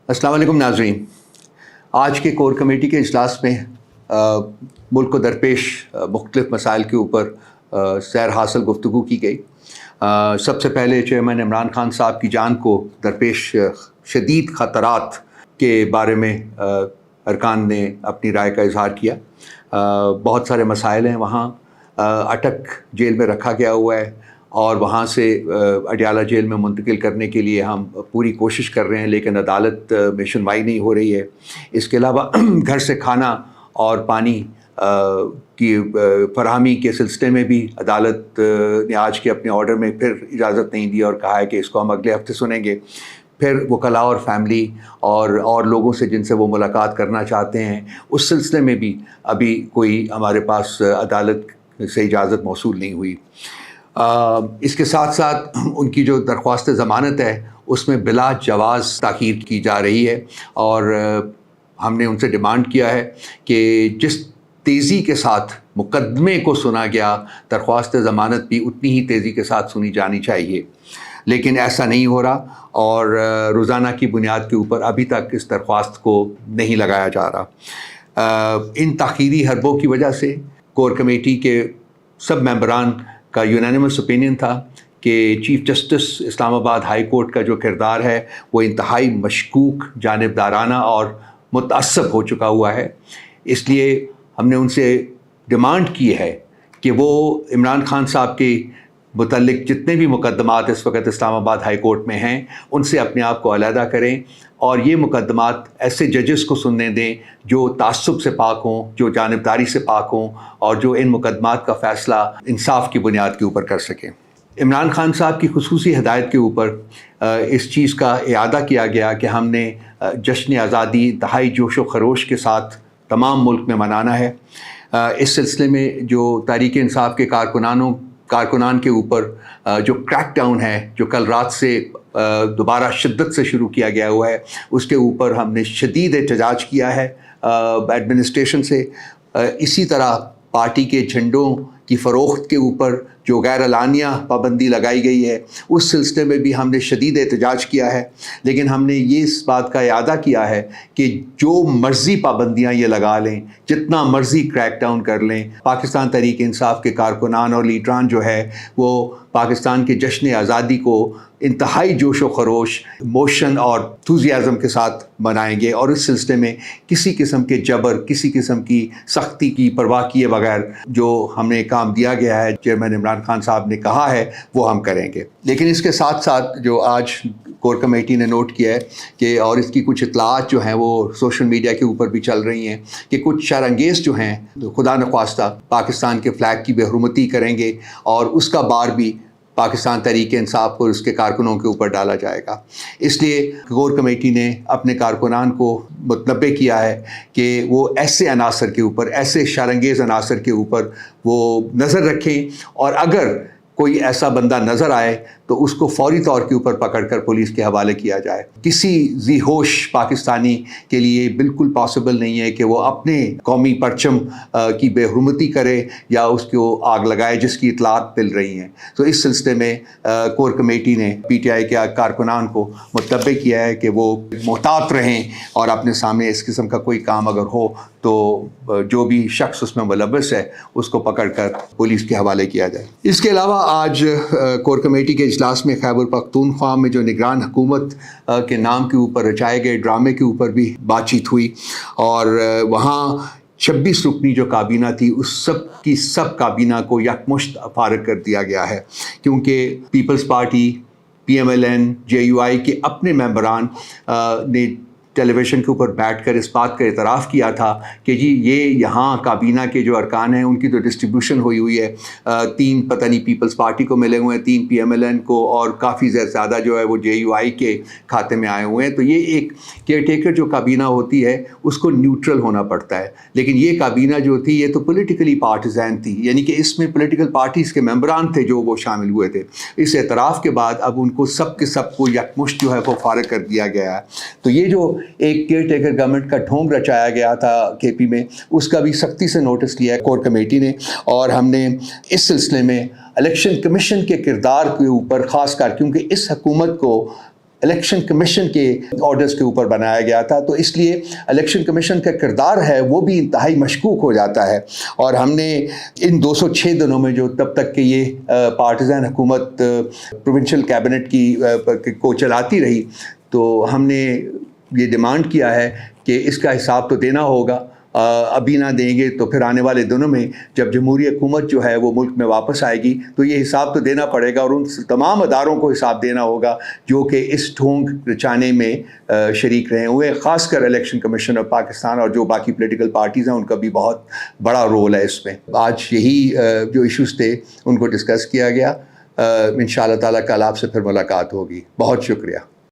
अस्सलाम वालेकुम नाज़रीन। आज के कोर कमेटी के इजलास में मुल्क को दरपेश मुख्तलिफ़ मसाइल के ऊपर सैर हासिल गुफ्तगू की गई। सबसे पहले चेयरमैन इमरान खान साहब की जान को दरपेश शदीद ख़तरात के बारे में अरकान ने अपनी राय का इजहार किया। बहुत सारे मसाइल हैं वहाँ। अटक जेल में रखा गया हुआ है और वहाँ से अडियाला जेल में मुंतकिल करने के लिए हम पूरी कोशिश कर रहे हैं, लेकिन अदालत में सुनवाई नहीं हो रही है। इसके अलावा घर से खाना और पानी की फराहमी के सिलसिले में भी अदालत ने आज के अपने ऑर्डर में फिर इजाज़त नहीं दी और कहा है कि इसको हम अगले हफ्ते सुनेंगे। फिर वकला और फैमिली और लोगों से जिनसे वो मुलाकात करना चाहते हैं, उस सिलसिले में भी अभी कोई हमारे पास अदालत से इजाज़त मौसूल नहीं हुई। इसके साथ साथ उनकी जो दरख्वास्त ज़मानत है उसमें बिला जवाज़ ताख़ीर की जा रही है और हमने उनसे डिमांड किया है कि जिस तेज़ी के साथ मुकदमे को सुना गया, दरख्वास्त ज़मानत भी उतनी ही तेज़ी के साथ सुनी जानी चाहिए, लेकिन ऐसा नहीं हो रहा और रोज़ाना की बुनियाद के ऊपर अभी तक इस दरख्वास्त को नहीं लगाया जा रहा। इन ताख़ीरी हरबों की वजह से कोर कमेटी के सब मेंबरान का यूनानिमस ओपिनियन था कि chief justice Islamabad high court का जो किरदार है वो इंतहाई मशकूक, जानिबदाराना और मुतअस्सब हो चुका हुआ है। इसलिए हमने उनसे डिमांड की है कि वो इमरान खान साहब के मुतल्लिक जितने भी मुकदमात इस वक्त इस्लामाबाद हाई कोर्ट में हैं, उनसे अपने आप को अलहदा करें और ये मुकदमात ऐसे जजेस को सुनने दें जो तासुब से पाक हों, जो जानिबदारी से पाक हों और जो इन मुकदमात का फ़ैसला इंसाफ की बुनियाद के ऊपर कर सकें। इमरान खान साहब की खुसूसी हिदायत के ऊपर इस चीज़ का इआदा किया गया कि हमने जश्न आज़ादी इंतहाई जोश व खरोश के साथ तमाम मुल्क में मनाना है। इस सिलसिले में जो तहरीक इंसाफ के कारकुनान के ऊपर जो क्रैक डाउन है, जो कल रात से दोबारा शिद्दत से शुरू किया गया हुआ है, उसके ऊपर हमने शदीद एहतजाज किया है एडमिनिस्ट्रेशन से। इसी तरह पार्टी के झंडों की फ़रोख्त के ऊपर जो गैर एलानिया पाबंदी लगाई गई है, उस सिलसिले में भी हमने शदीद एहतजाज किया है। लेकिन हमने ये इस बात का इआदा किया है कि जो मर्ज़ी पाबंदियाँ ये लगा लें, जितना मर्ज़ी क्रैक डाउन कर लें, पाकिस्तान तहरीक इंसाफ के कारकुनान और लीडरान जो है वो पाकिस्तान के जश्न आज़ादी को इंतहाई जोश व खरोश, मोशन और एंथुसियाज़म के साथ मनाएंगे और इस सिलसिले में किसी किस्म के जबर, किसी किस्म की सख्ती की परवाह किए बगैर जो हमें काम दिया गया है, चेयरमैन इमरान खान साहब ने कहा है, वो हम करेंगे। लेकिन इसके साथ साथ जो आज कोर कमेटी ने नोट किया है कि और इसकी कुछ इतलात जो हैं वो सोशल मीडिया के ऊपर भी चल रही हैं कि कुछ शरअंगेज़ जो हैं खुदा नख्वास्ता पाकिस्तान के फ़्लैग की बेहुरमती करेंगे और उसका बार भी पाकिस्तान तहरीक इंसाफ और उसके कारकुनों के ऊपर डाला जाएगा। इसलिए कोर कमेटी ने अपने कारकुनान को मुतनब्बे किया है कि वो ऐसे अनासर के ऊपर, ऐसे शरअंगेज़ अनासर के ऊपर वो नज़र रखें और अगर कोई ऐसा बंदा नज़र आए तो उसको फ़ौरी तौर के ऊपर पकड़कर पुलिस के हवाले किया जाए। किसी ज़ी होश पाकिस्तानी के लिए बिल्कुल पॉसिबल नहीं है कि वो अपने कौमी परचम की बेहुरमती करे या उसको आग लगाए जिसकी इतलात मिल रही हैं। तो इस सिलसिले में कोर कमेटी ने PTI के कारकुनान को मुतनब्बे किया है कि वो मोहतात रहें और अपने सामने इस किस्म का कोई काम अगर हो तो जो भी शख्स उसमें मुलव्वस है उसको पकड़कर पुलिस के हवाले किया जाए। इसके अलावा आज कोर कमेटी के इजलास में खैबर पख्तूनख्वा में जो निगरान हुकूमत के नाम के ऊपर रचाए गए ड्रामे के ऊपर भी बातचीत हुई और वहाँ 26 रुकनी जो काबीना थी उस सब की सब काबीना को यकमुश्त फारग कर दिया गया है, क्योंकि पीपल्स पार्टी, PMLN, JUI के अपने मेंबरान ने टेलीविज़न के ऊपर बैठकर इस बात का एतराफ़ किया था कि जी ये यहाँ काबीना के जो अरकान हैं उनकी तो डिस्ट्रीब्यूशन हुई है, 3 पता नहीं पीपल्स पार्टी को मिले हुए हैं, 3 PMLN को और काफ़ी ज़्यादा जो है वो JUI के खाते में आए हुए हैं। तो ये एक केयर टेकर जो काबीना होती है उसको न्यूट्रल होना पड़ता है, लेकिन ये काबीना जो थी ये तो पॉलिटिकली पार्टिज़न थी, यानी कि इसमें पॉलिटिकल पार्टीज़ के मेंबरान थे जो वो शामिल हुए थे। इस एतराफ़ के बाद अब उनको सब के सब को यकमुश्त जो है वो फारग कर दिया गया है। तो ये जो एक केयर टेकर गवर्नमेंट का ढोंग रचाया गया था KP में, उसका भी सख्ती से नोटिस लिया है कोर कमेटी ने और हमने इस सिलसिले में इलेक्शन कमीशन के किरदार के ऊपर ख़ास कर, क्योंकि इस हुकूमत को الیکشن کمیشن کے آرڈرز کے اوپر بنایا گیا تھا، تو اس لیے الیکشن کمیشن کا کردار ہے وہ بھی انتہائی مشکوک ہو جاتا ہے۔ اور ہم نے ان 206 دنوں میں جو تب تک کہ یہ پارٹیزن حکومت پروونشل کیبنٹ کو چلاتی رہی، تو ہم نے یہ ڈیمانڈ کیا ہے کہ اس کا حساب تو دینا ہوگا، ابھی نہ دیں گے تو پھر آنے والے دنوں میں جب جمہوری حکومت جو ہے وہ ملک میں واپس آئے گی تو یہ حساب تو دینا پڑے گا، اور ان تمام اداروں کو حساب دینا ہوگا جو کہ اس ڈھونگ رچانے میں شریک رہے ہوئے، خاص کر الیکشن کمیشن آف پاکستان اور جو باقی پولیٹیکل پارٹیز ہیں ان کا بھی بہت بڑا رول ہے اس میں۔ آج یہی جو ایشوز تھے ان کو ڈسکس کیا گیا، انشاءاللہ تعالیٰ کل آپ سے پھر ملاقات ہوگی۔ بہت شکریہ۔